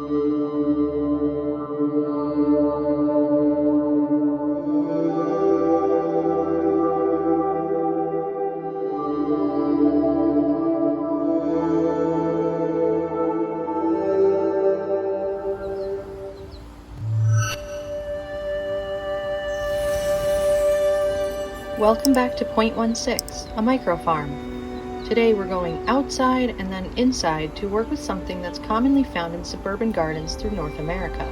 Welcome back to Point 16, a micro farm. Today we're going outside and then inside to work with something that's commonly found in suburban gardens through North America.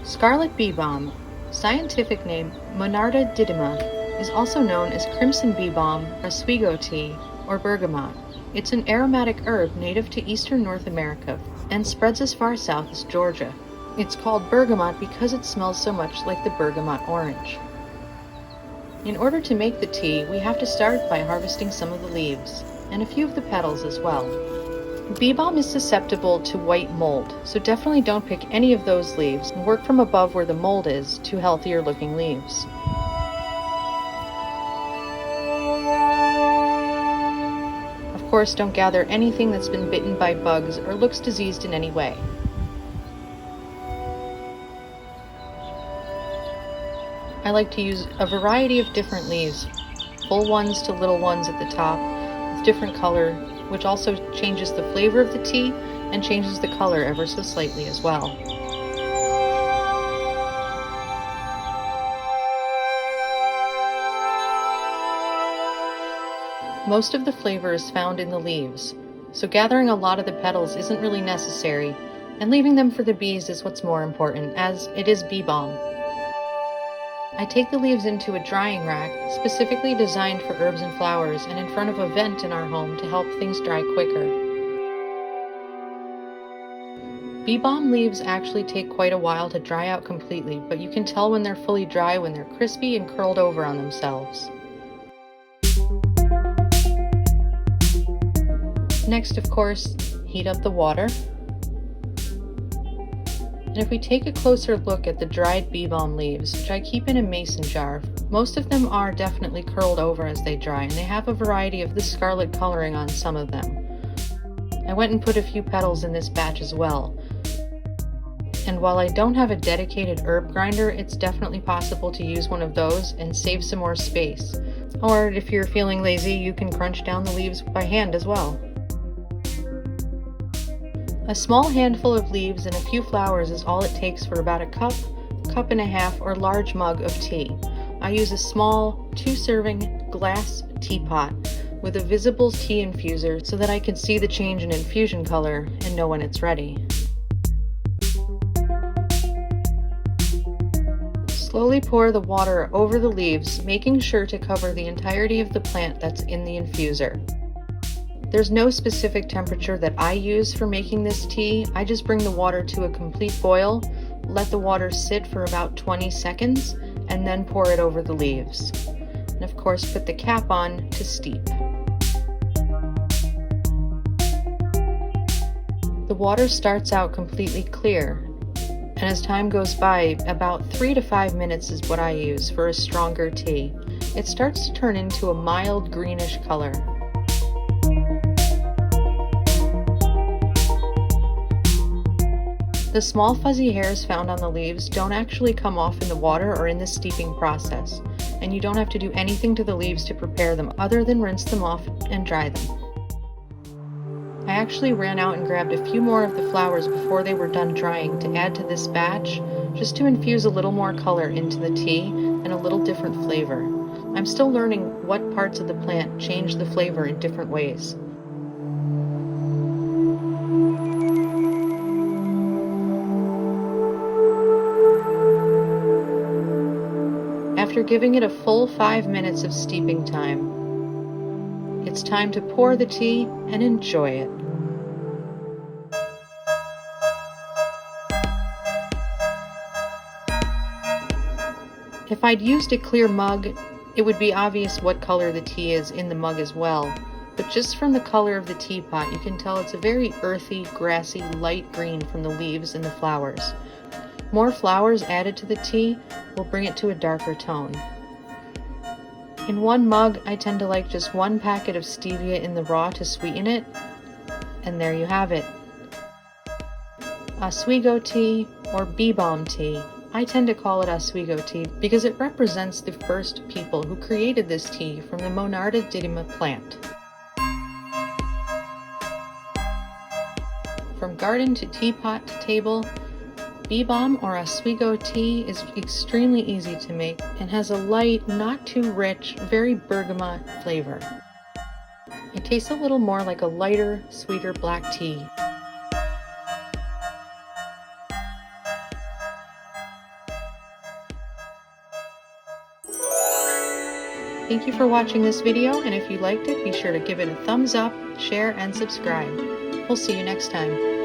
Scarlet bee balm, scientific name Monarda didyma, is also known as crimson bee balm, Oswego tea, or bergamot. It's an aromatic herb native to eastern North America and spreads as far south as Georgia. It's called bergamot because it smells so much like the bergamot orange. In order to make the tea, we have to start by harvesting some of the leaves, and a few of the petals as well. Bee balm is susceptible to white mold, so definitely don't pick any of those leaves and work from above where the mold is to healthier looking leaves. Of course, don't gather anything that's been bitten by bugs or looks diseased in any way. I like to use a variety of different leaves, full ones to little ones at the top, with different color, which also changes the flavor of the tea and changes the color ever so slightly as well. Most of the flavor is found in the leaves, so gathering a lot of the petals isn't really necessary, and leaving them for the bees is what's more important, as it is bee balm. I take the leaves into a drying rack, specifically designed for herbs and flowers, and in front of a vent in our home to help things dry quicker. Bee balm leaves actually take quite a while to dry out completely, but you can tell when they're fully dry when they're crispy and curled over on themselves. Next, of course, heat up the water. And if we take a closer look at the dried bee balm leaves, which I keep in a mason jar, most of them are definitely curled over as they dry, and they have a variety of the scarlet coloring on some of them. I went and put a few petals in this batch as well. And while I don't have a dedicated herb grinder, it's definitely possible to use one of those and save some more space. Or if you're feeling lazy, you can crunch down the leaves by hand as well. A small handful of leaves and a few flowers is all it takes for about a cup, cup and a half, or large mug of tea. I use a small 2-serving glass teapot with a visible tea infuser so that I can see the change in infusion color and know when it's ready. Slowly pour the water over the leaves, making sure to cover the entirety of the plant that's in the infuser. There's no specific temperature that I use for making this tea. I just bring the water to a complete boil, let the water sit for about 20 seconds, and then pour it over the leaves. And of course, put the cap on to steep. The water starts out completely clear, and as time goes by, about 3 to 5 minutes is what I use for a stronger tea. It starts to turn into a mild greenish color. The small fuzzy hairs found on the leaves don't actually come off in the water or in the steeping process, and you don't have to do anything to the leaves to prepare them other than rinse them off and dry them. I actually ran out and grabbed a few more of the flowers before they were done drying to add to this batch, just to infuse a little more color into the tea and a little different flavor. I'm still learning what parts of the plant change the flavor in different ways. After giving it a full 5 minutes of steeping time, it's time to pour the tea and enjoy it. If I'd used a clear mug, it would be obvious what color the tea is in the mug as well, but just from the color of the teapot, you can tell it's a very earthy, grassy, light green from the leaves and the flowers. More flowers added to the tea will bring it to a darker tone. In one mug, I tend to like just 1 packet of stevia in the raw to sweeten it, and there you have it. Oswego Tea, or Bee Balm tea. I tend to call it Oswego tea because it represents the first people who created this tea from the Monarda didyma plant. From garden to teapot to table, Bee Balm or Oswego tea is extremely easy to make and has a light, not too rich, very bergamot flavor. It tastes a little more like a lighter, sweeter black tea. Thank you for watching this video, and if you liked it, be sure to give it a thumbs up, share, and subscribe. We'll see you next time.